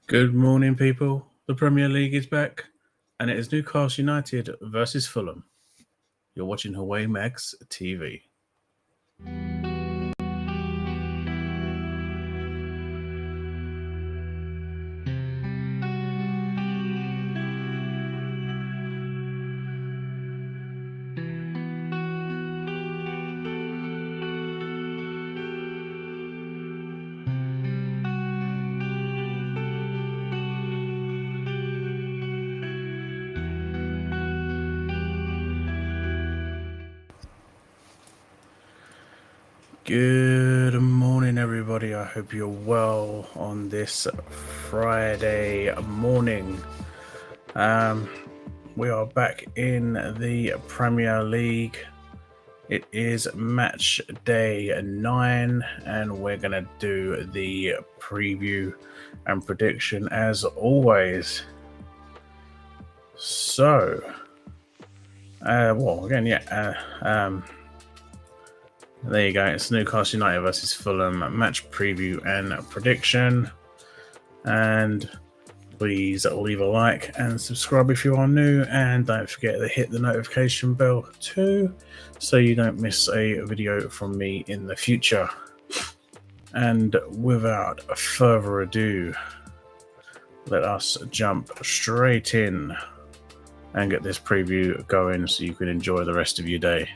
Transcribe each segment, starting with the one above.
Good morning, people. The Premier League is back, and it is Newcastle United versus Fulham. You're watching Hawaii Max TV. Good morning, everybody. I hope you're well on this Friday morning. We are back in the Premier League. It is match day 9, and we're going to do the preview and prediction as always. So, there you go. It's Newcastle United versus Fulham match preview and prediction. And please leave a like and subscribe if you are new, and don't forget to hit the notification bell too, so you don't miss a video from me in the future. And without further ado, let us jump straight in and get this preview going so you can enjoy the rest of your day.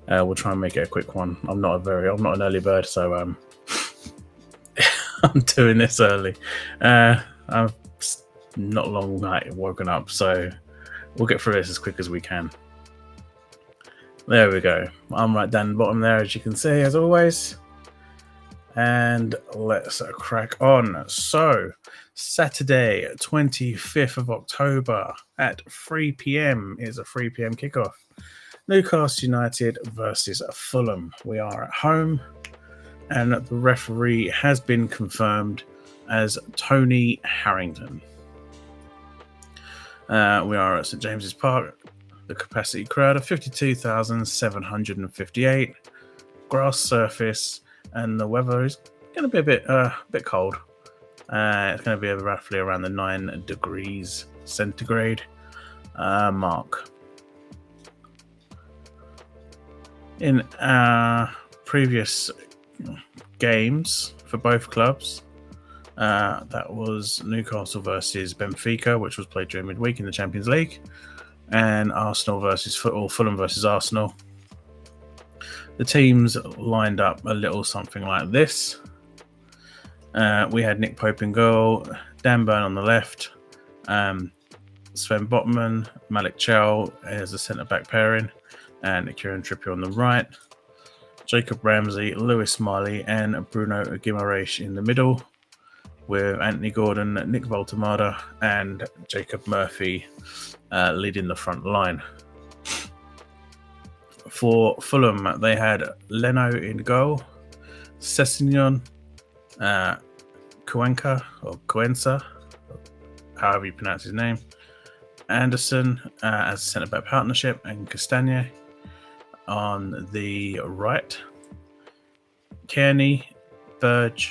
We'll try and make it a quick one. I'm not an early bird, so I'm doing this early. I've not long woken up, so we'll get through this as quick as we can. There we go. I'm right down the bottom there, as you can see, as always. And let's crack on. So, Saturday, 25th of October at 3 p.m. is a 3 p.m. kickoff. Newcastle United versus Fulham. We are at home, and the referee has been confirmed as Tony Harrington. We are at St James's Park. The capacity crowd of 52,758. Grass surface, and the weather is going to be a bit cold. It's going to be roughly around the 9 degrees centigrade mark. In our previous games for both clubs, that was Newcastle versus Benfica, which was played during midweek in the Champions League, and Fulham versus Arsenal. The teams lined up a little something like this. We had Nick Pope in goal, Dan Burn on the left, Sven Botman, Malik Chow as a centre-back pairing, and Kieran Trippier on the right. Jacob Ramsey, Lewis Smiley, and Bruno Guimaraes in the middle, with Anthony Gordon, Nick Voltemada, and Jacob Murphy leading the front line. For Fulham, they had Leno in goal, Sessegnon, Cuenca, however you pronounce his name, Anderson as a centre-back partnership, and Castagne on the right. Kearney, Berg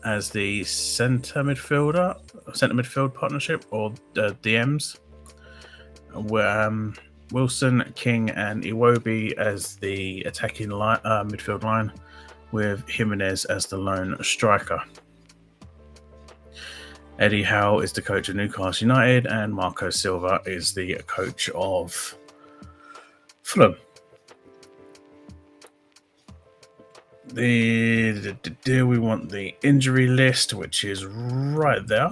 as the centre midfield partnership, or DMs. Wilson, King, and Iwobi as the attacking midfield line, with Jimenez as the lone striker. Eddie Howe is the coach of Newcastle United, and Marco Silva is the coach of Fulham. We want the injury list, which is right there.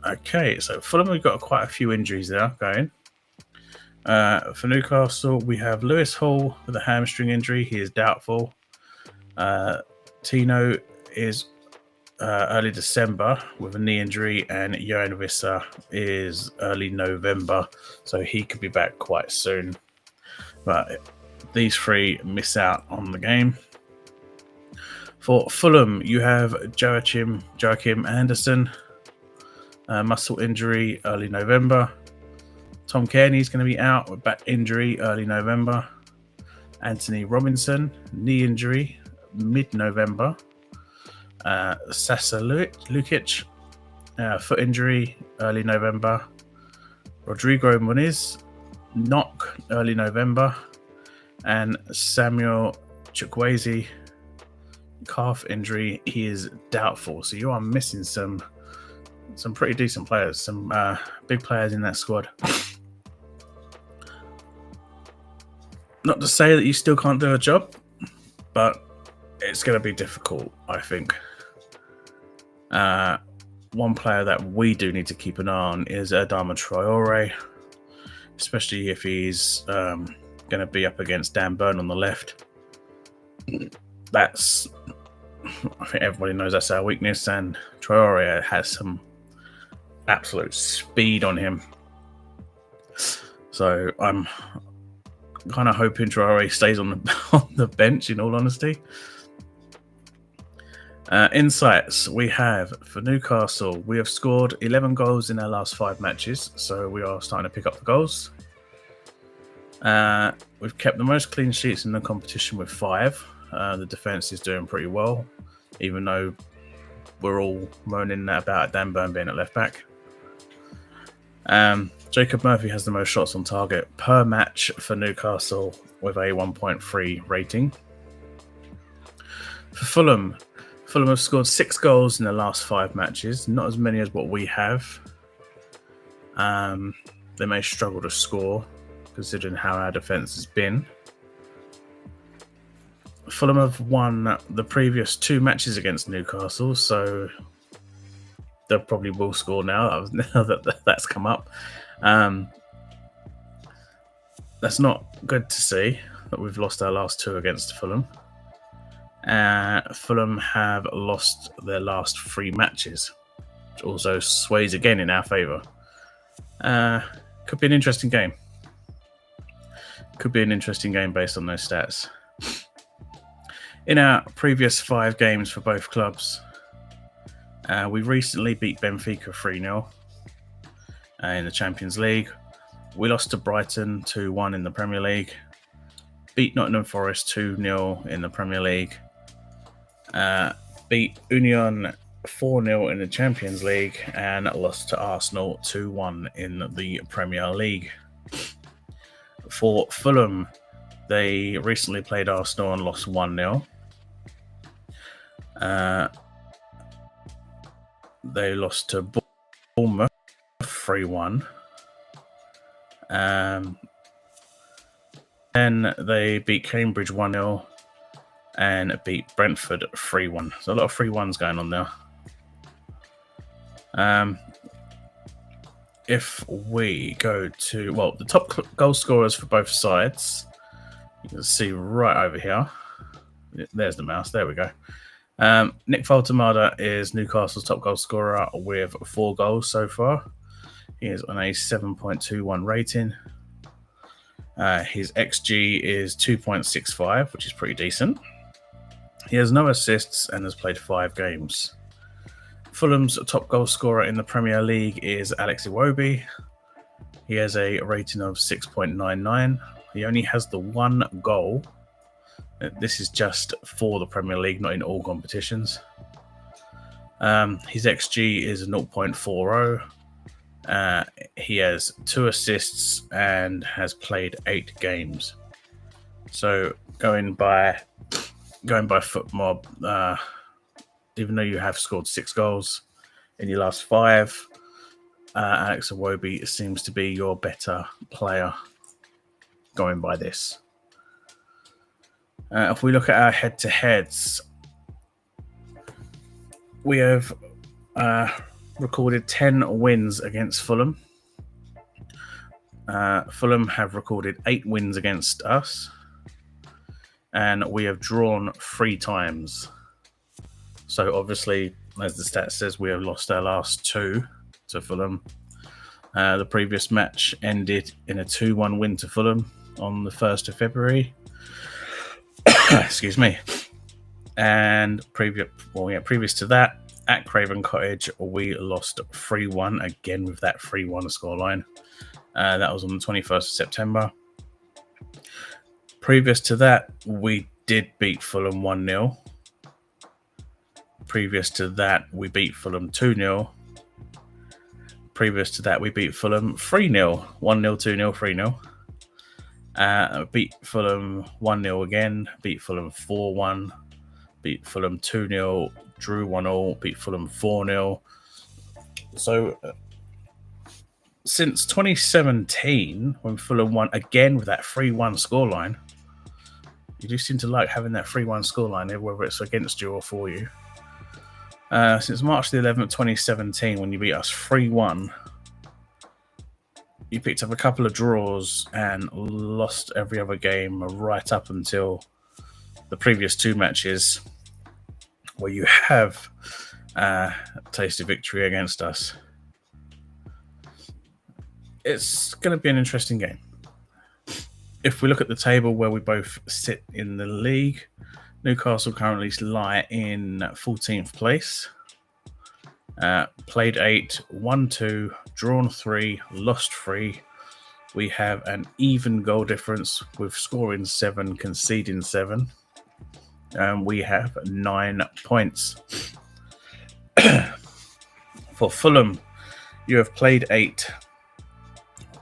Okay, so Fulham, we've got quite a few injuries there going. For Newcastle, we have Lewis Hall with a hamstring injury. He is doubtful. Tino is early December with a knee injury, and Johan Wissa is early November, so he could be back quite soon. But these three miss out on the game. For Fulham, you have Joachim Anderson, muscle injury early November. Tom Kearney is going to be out with back injury early November. Anthony Robinson, knee injury mid-November. Sasa Lukic, foot injury, early November. Rodrigo Muniz, knock, early November. And Samuel Chukwueze, calf injury, he is doubtful. So you are missing some pretty decent players, some big players in that squad. Not to say that you still can't do a job, but it's going to be difficult, I think. One player that we do need to keep an eye on is Adama Traore, especially if he's going to be up against Dan Burn on the left. I think everybody knows that's our weakness, and Traore has some absolute speed on him. So I'm kind of hoping Traore stays on the bench, in all honesty. Insights we have for Newcastle. We have scored 11 goals in our last 5 matches, so we are starting to pick up the goals. We've kept the most clean sheets in the competition with 5. The defence is doing pretty well, even though we're all moaning about Dan Burn being at left back. Jacob Murphy has the most shots on target per match for Newcastle with a 1.3 rating. For Fulham have scored 6 goals in the last 5 matches, not as many as what we have. They may struggle to score, considering how our defence has been. Fulham have won the previous 2 matches against Newcastle, so they probably will score now that that's come up. That's not good to see that we've lost our last 2 against Fulham. Fulham have lost their last 3 matches, which also sways again in our favour. Could be an interesting game. Could be an interesting game based on those stats. In our previous 5 games for both clubs, we recently beat Benfica 3-0 in the Champions League. We lost to Brighton 2-1 in the Premier League. Beat Nottingham Forest 2-0 in the Premier League. Beat Union 4-0 in the Champions League, and lost to Arsenal 2-1 in the Premier League. For Fulham, they recently played Arsenal and lost 1-0. They lost to Bournemouth 3-1. Then they beat Cambridge 1-0 and beat Brentford 3-1. So a lot of 3-1s going on there. If we go to, the top goal scorers for both sides, you can see right over here. There's the mouse. There we go. Nick Faltamada is Newcastle's top goal scorer with 4 goals so far. He is on a 7.21 rating. His XG is 2.65, which is pretty decent. He has no assists and has played 5 games. Fulham's top goal scorer in the Premier League is Alex Iwobi. He has a rating of 6.99. He only has the 1 goal. This is just for the Premier League, not in all competitions. His XG is 0.40. He has 2 assists and has played 8 games. So going by FootMob, even though you have scored 6 goals in your last 5, Alex Iwobi seems to be your better player going by this. If we look at our head-to-heads, we have recorded 10 wins against Fulham. Fulham have recorded 8 wins against us, and we have drawn 3 times. So obviously, as the stat says, we have lost our last 2 to Fulham. The previous match ended in a 2-1 win to Fulham on the 1st of February. Excuse me. And previous to that, at Craven Cottage, we lost 3-1, again with that 3-1 scoreline. That was on the 21st of September. Previous to that, we did beat Fulham 1-0. Previous to that, we beat Fulham 2-0. Previous to that, we beat Fulham 3-0. 1-0, 2-0, 3-0. Beat Fulham 1-0 again. Beat Fulham 4-1. Beat Fulham 2-0. Drew 1-0. Beat Fulham 4-0. So, since 2017, when Fulham won again with that 3-1 scoreline, you do seem to like having that 3-1 scoreline, whether it's against you or for you. Since March the 11th, 2017, when you beat us 3-1, you picked up a couple of draws and lost every other game right up until the previous 2 matches, where you have tasted victory against us. It's going to be an interesting game. If we look at the table where we both sit in the league, Newcastle currently lie in 14th place. Played 8, won 2, drawn 3, lost 3. We have an even goal difference with scoring 7, conceding 7. And we have 9 points. For Fulham, you have played 8,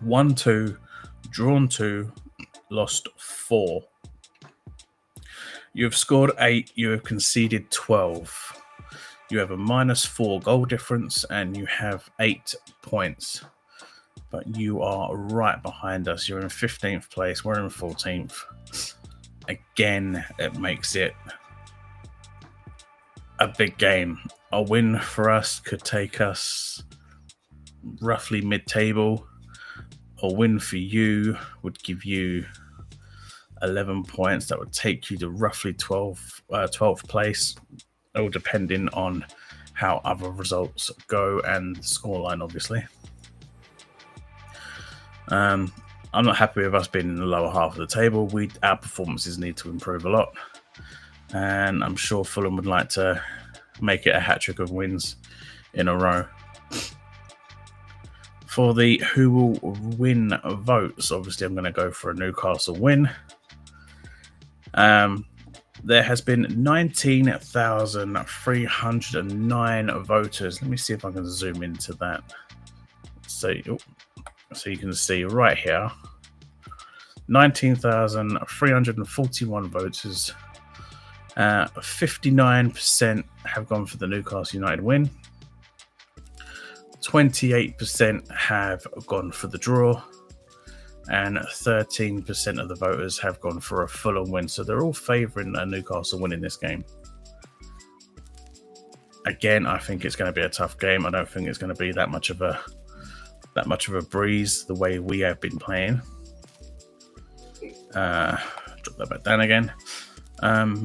won 2, drawn 2, lost 4. You have scored 8, you have conceded 12. You have a -4 goal difference and you have 8 points. But you are right behind us. You're in 15th place, we're in 14th. Again, it makes it a big game. A win for us could take us roughly mid-table. A win for you would give you 11 points. That would take you to roughly 12th place, all depending on how other results go and the scoreline, obviously. I'm not happy with us being in the lower half of the table. Our performances need to improve a lot, and I'm sure Fulham would like to make it a hat-trick of wins in a row. For the who will win votes, obviously I'm going to go for a Newcastle win. There has been 19,309 voters. Let me see if I can zoom into that. So you can see right here, 19,341 voters. 59% have gone for the Newcastle United win. 28% have gone for the draw. And 13% of the voters have gone for a Fulham win. So they're all favouring a Newcastle win in this game. Again, I think it's going to be a tough game. I don't think it's going to be that much of a breeze the way we have been playing. Drop that back down again.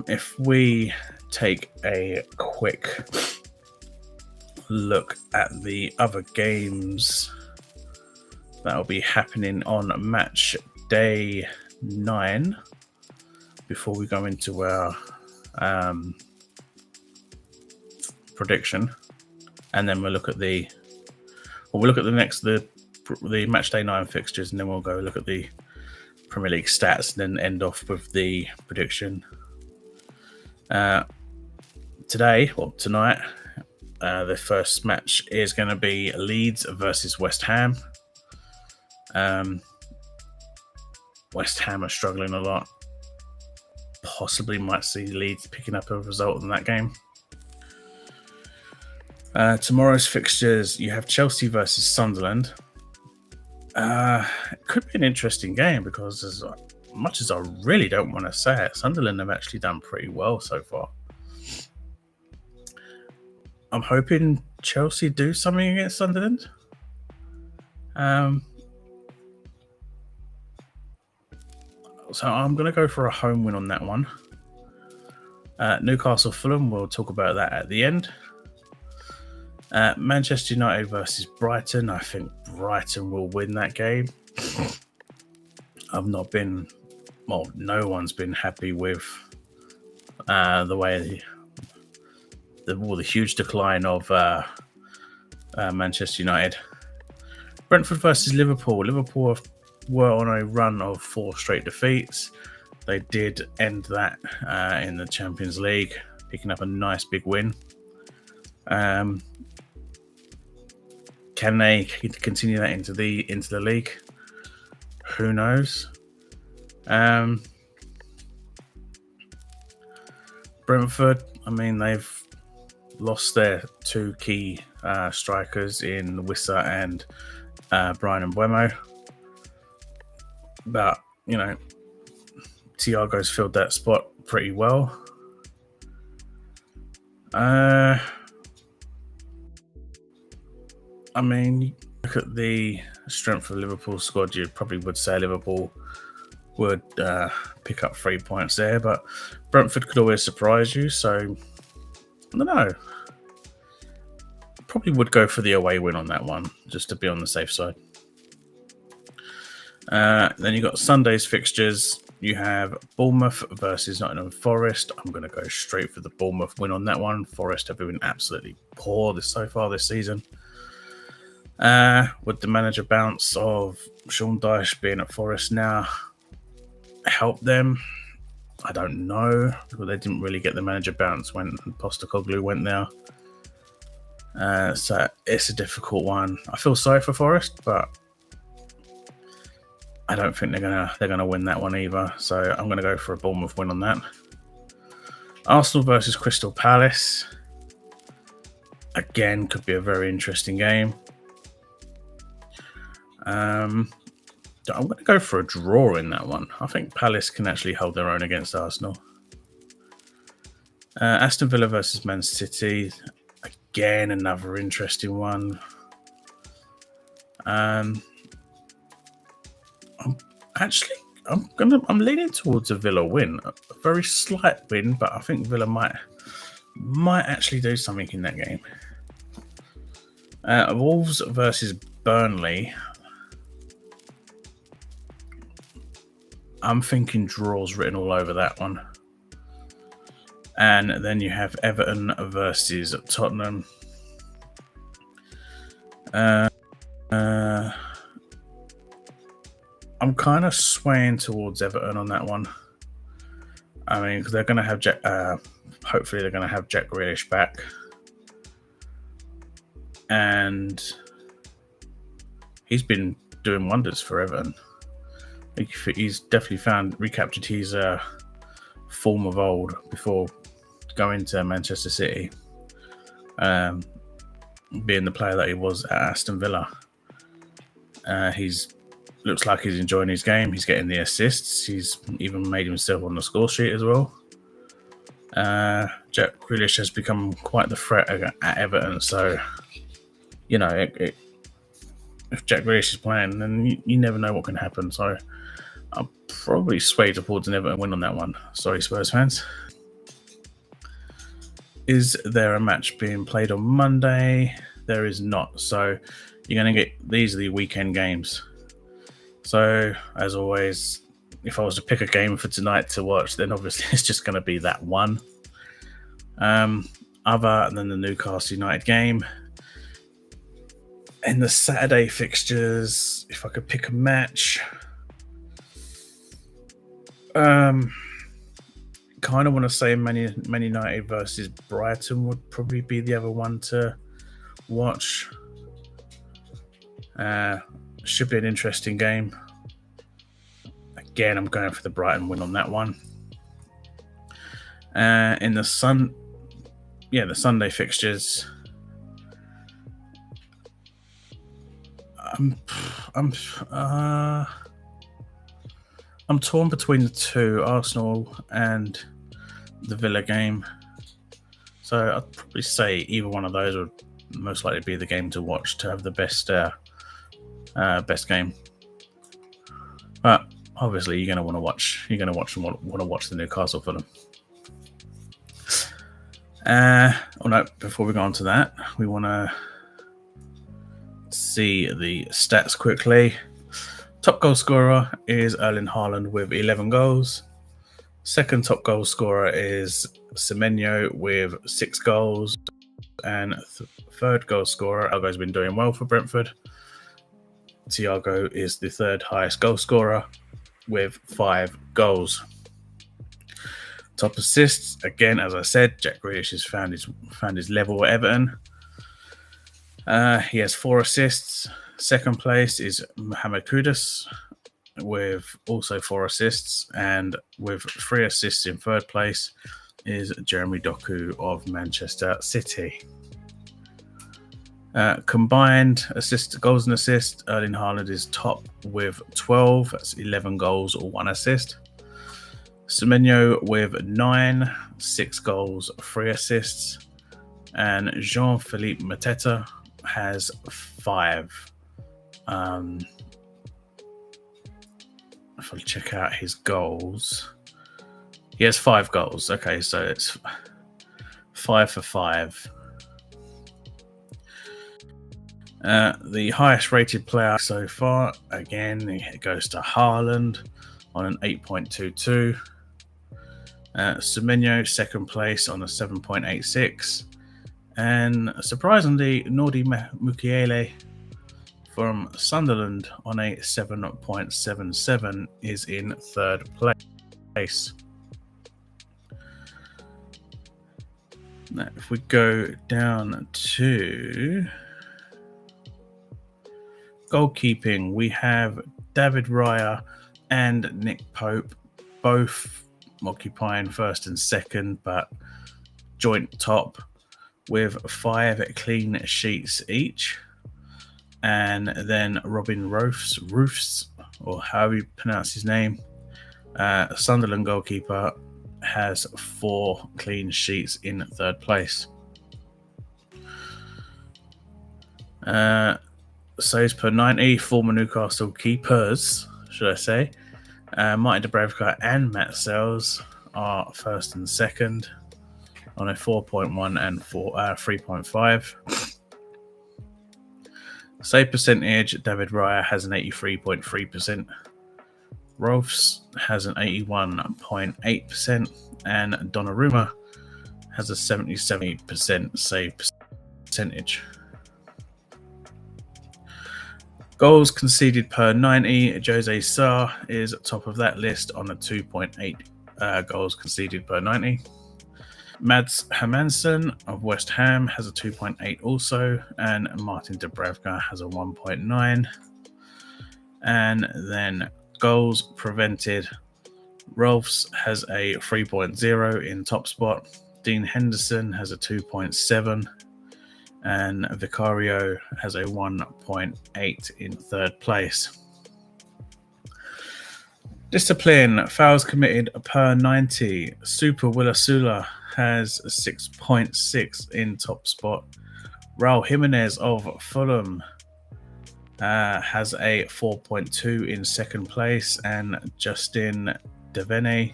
If we take a quick look at the other games that will be happening on match day 9 before we go into our prediction, and then we'll look at the match day 9 fixtures, and then we'll go look at the Premier League stats and then end off with the prediction. Tonight, the first match is going to be Leeds versus West Ham. West Ham are struggling a lot. Possibly might see Leeds picking up a result in that game. Tomorrow's fixtures, you have Chelsea versus Sunderland. It could be an interesting game because as much as I really don't want to say it, Sunderland have actually done pretty well so far. I'm hoping Chelsea do something against Sunderland. So I'm going to go for a home win on that one. Newcastle Fulham, we'll talk about that at the end. Manchester United versus Brighton. I think Brighton will win that game. No one's been happy with the way the huge decline of Manchester United. Brentford versus Liverpool. Liverpool were on a run of 4 straight defeats. They did end that in the Champions League, picking up a nice big win. Can they continue that into the league? Who knows? Brentford, I mean, they've lost their two key strikers in Wissa and Brian Mbeumo. But, Thiago's filled that spot pretty well. I mean, look at the strength of Liverpool's squad, you probably would say Liverpool would pick up 3 points there, but Brentford could always surprise you, so I don't know. Probably would go for the away win on that one, just to be on the safe side. Then you've got Sunday's fixtures. You have Bournemouth versus Nottingham Forest. I'm going to go straight for the Bournemouth win on that one. Forest have been absolutely poor so far this season. Would the manager bounce of Sean Dyche being at Forest now help them? I don't know. Well, they didn't really get the manager bounce when Postecoglou went there. So it's a difficult one. I feel sorry for Forest, but I don't think they're gonna win that one either. So I'm gonna go for a Bournemouth win on that. Arsenal versus Crystal Palace. Again, could be a very interesting game. I'm going to go for a draw in that one. I think Palace can actually hold their own against Arsenal. Aston Villa versus Man City. Again, another interesting one. I'm leaning towards a Villa win. A very slight win, but I think Villa might actually do something in that game. Wolves versus Burnley. I'm thinking draws written all over that one. And then you have Everton versus Tottenham. I'm kind of swaying towards Everton on that one. I mean, because they're going to have hopefully they're going to have Jack Grealish back. And he's been doing wonders for Everton. He's definitely recaptured his form of old before going to Manchester City, being the player that he was at Aston Villa. Looks like he's enjoying his game. He's getting the assists. He's even made himself on the score sheet as well. Jack Grealish has become quite the threat at Everton. So, if Jack Grealish is playing, then you never know what can happen. So I'll probably sway towards an Everton win on that one. Sorry, Spurs fans. Is there a match being played on Monday? There is not. So you're going to get these are the weekend games. So as always, if I was to pick a game for tonight to watch, then obviously it's just going to be that one. Other than the Newcastle United game. In the Saturday fixtures, if I could pick a match, kind of want to say Man United versus Brighton would probably be the other one to watch. Should be an interesting game. Again, I'm going for the Brighton win on that one. In the Sunday fixtures. I'm torn between the two, Arsenal and the Villa game. So I'd probably say either one of those would most likely be the game to watch to have the best game. But obviously, you're going to want to watch. You're going to watch and want to watch the Newcastle Fulham. Before we go on to that, we want to see the stats quickly. Top goal scorer is Erling Haaland with 11 goals. Second top goal scorer is Semenyo with 6 goals. And third goal scorer, Thiago's been doing well for Brentford. Thiago is the third highest goal scorer with 5 goals. Top assists, again, as I said, Jack Grealish has found his level at Everton. He has 4 assists. Second place is Mohamed Kudus with also 4 assists, and with 3 assists in third place is Jeremy Doku of Manchester City. Combined goals and assists, Erling Haaland is top with 12. That's 11 goals or 1 assist. Semenyo with 9, 6 goals, 3 assists. And Jean-Philippe Mateta has 5. If I check out his goals, he has 5 goals. Okay, so it's 5 for 5. The highest rated player so far, again, it goes to Haaland on an 8.22. Semenyo, second place on a 7.86. And surprisingly, Nordi Mukiele from Sunderland on a 7.77 is in third place. Now, if we go down to goalkeeping, we have David Raya and Nick Pope, both occupying first and second, but joint top with 5 clean sheets each. And then Robin Roofs, or however you pronounce his name, Sunderland goalkeeper, has 4 clean sheets in third place. Saves per 90, former Newcastle keepers, should I say. Martin Dubravka and Matt Sells are first and second on a 4.1 and 3.5. Save percentage, David Raya has an 83.3%. Rolfs has an 81.8%. And Donnarumma has a 77% save percentage. Goals conceded per 90, Jose Sarr is top of that list on a 2.8 goals conceded per 90. Mads Hermansen of West Ham has a 2.8 also, and Martin Dubravka has a 1.9. And then goals prevented, Rolfs has a 3.0 in top spot, Dean Henderson has a 2.7, and Vicario has a 1.8 in third place. Discipline, fouls committed per 90. Super Willasula has a 6.6 in top spot. Raul Jimenez of Fulham has a 4.2 in second place, and Justin Devene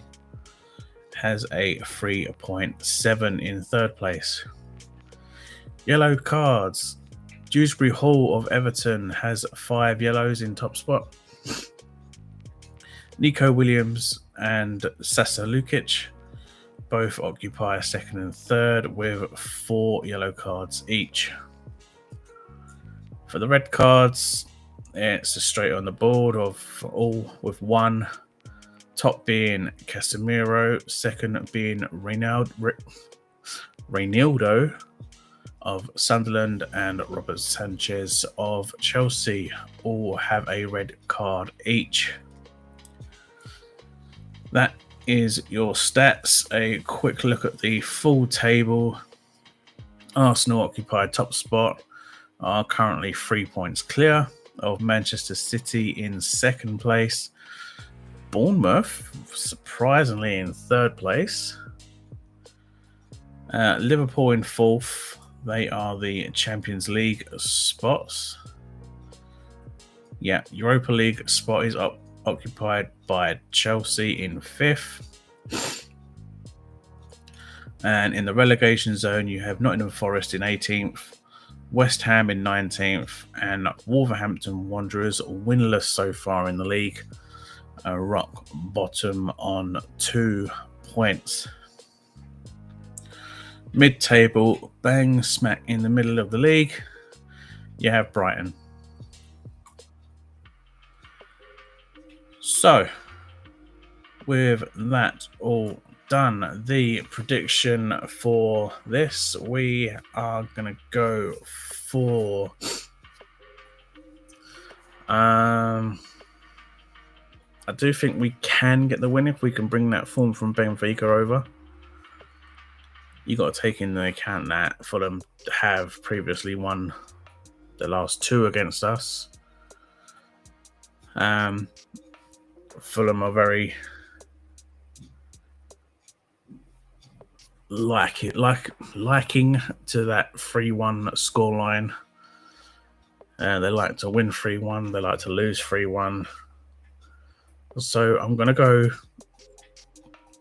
has a 3.7 in third place. Yellow cards. Dewsbury Hall of Everton has 5 yellows in top spot. Nico Williams and Sasa Lukic both occupy second and third with 4 yellow cards each. For the red cards, it's straight on the board of all with 1. Top being Casemiro, second being Reinildo of Sunderland, and Robert Sanchez of Chelsea all have a red card each. That is your stats. A quick look at the full table. Arsenal occupied top spot, are currently 3 points clear of Manchester City in second place. Bournemouth, surprisingly, in third place. Liverpool in fourth. They are the Champions League spots. Yeah, Europa League spot is occupied by Chelsea in 5th. And in the relegation zone, you have Nottingham Forest in 18th, West Ham in 19th, and Wolverhampton Wanderers, winless so far in the league, rock bottom on 2 points. Mid-table, bang smack in the middle of the league, you have Brighton. So, with that all done the prediction for this. We are going to go for I do think we can get the win if we can bring that form from Benfica over. You got to take into account that Fulham have previously won the last 2 against us. Fulham are very liking to that 3-1 scoreline. They like to win 3-1. They like to lose 3-1. So I'm going to go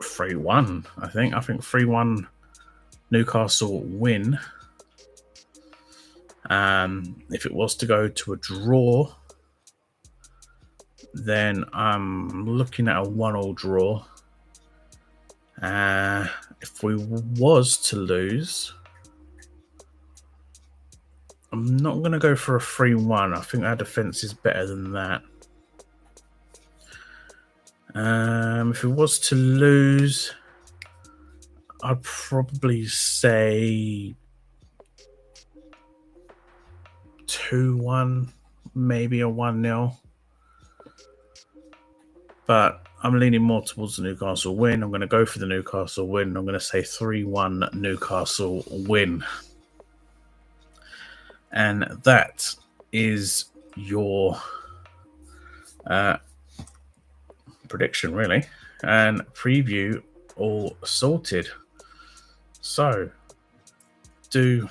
3-1, I think. I think 3-1 Newcastle win. If it was to go to a draw, then I'm looking at a 1-1 draw. If we was to lose, I'm not going to go for a 3-1. I think our defence is better than that. If it was to lose, I'd probably say 2-1, maybe a 1-0. But I'm leaning more towards the Newcastle win. I'm going to go for the Newcastle win. I'm going to say 3-1 Newcastle win. And that is your prediction, really, and preview all sorted. So do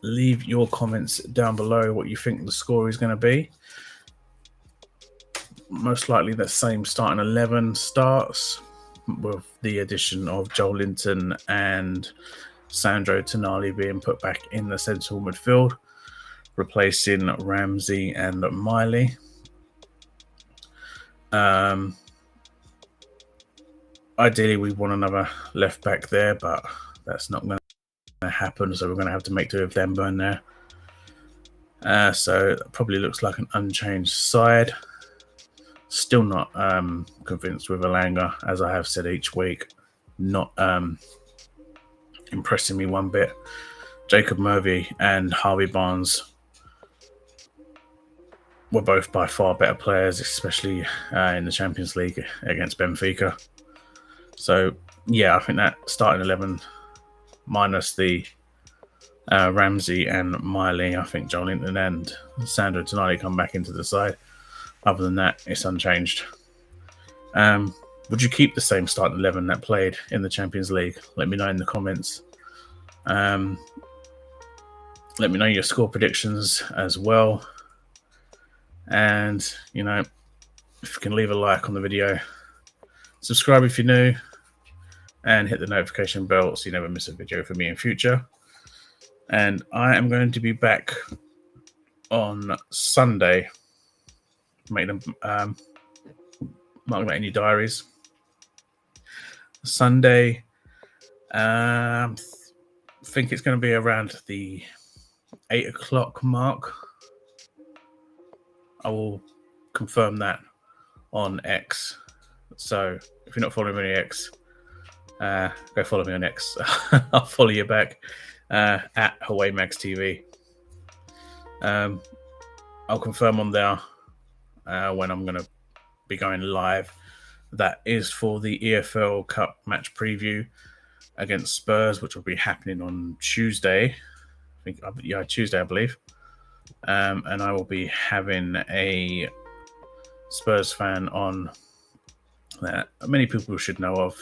leave your comments down below what you think the score is going to be. Most likely the same starting 11 starts, with the addition of Joel Linton and Sandro Tonali being put back in the central midfield, replacing Ramsey and Miley. Ideally, we want another left back there, but that's not going to happen. So we're going to have to make do with them burn there. So it probably looks like an unchanged side. Still not convinced with Elanga, as I have said each week. Not impressing me one bit. Jacob Murphy and Harvey Barnes were both by far better players, especially in the Champions League against Benfica. So, yeah, I think that starting 11 minus the Ramsey and Miley, I think Joel Linton and Sandro Tonali come back into the side. Other than that, it's unchanged. Would you keep the same starting 11 that played in the Champions League? Let me know in the comments. Let me know your score predictions as well. And, you know, if you can leave a like on the video, subscribe if you're new, and hit the notification bell so you never miss a video from me in future. And I am going to be back on Sunday. Make them mark that in your diaries. Sunday, I think it's going to be around the 8 o'clock mark. I will confirm that on X. So if you're not following me on X, go follow me on X. I'll follow you back at HawaiiMagsTV. I'll confirm on there when I'm going to be going live. That is for the EPL Cup match preview against Spurs, which will be happening on Tuesday. Tuesday, I believe. And I will be having a Spurs fan on that many people should know of.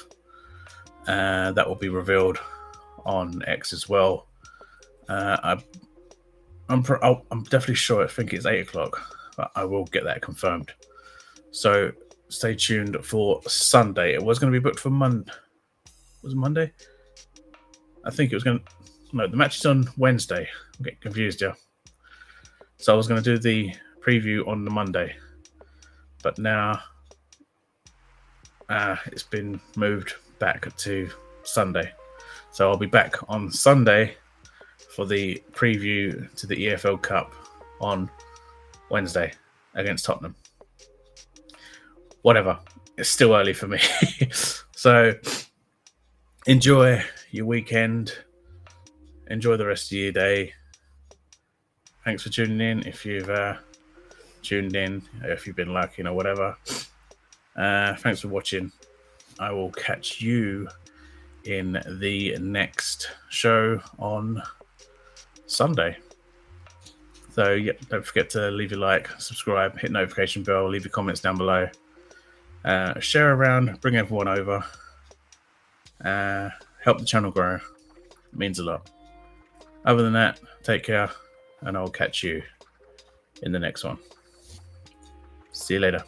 That will be revealed on X as well. I'm definitely sure. I think it's 8 o'clock, but I will get that confirmed. So stay tuned for Sunday. It was going to be booked for Monday. Was it Monday? I think it was going to... No, the match is on Wednesday. I'm getting confused here. So I was going to do the preview on the Monday. But now it's been moved back to Sunday. So I'll be back on Sunday for the preview to the EPL Cup on Wednesday against Tottenham. Whatever. It's still early for me. So enjoy your weekend. Enjoy the rest of your day. Thanks for tuning in. If you've tuned in, if you've been lurking or whatever, thanks for watching. I will catch you in the next show on Sunday. So yeah, don't forget to leave your like, subscribe, hit notification bell, leave your comments down below. Share around, bring everyone over. Help the channel grow. It means a lot. Other than that, take care, and I'll catch you in the next one. See you later.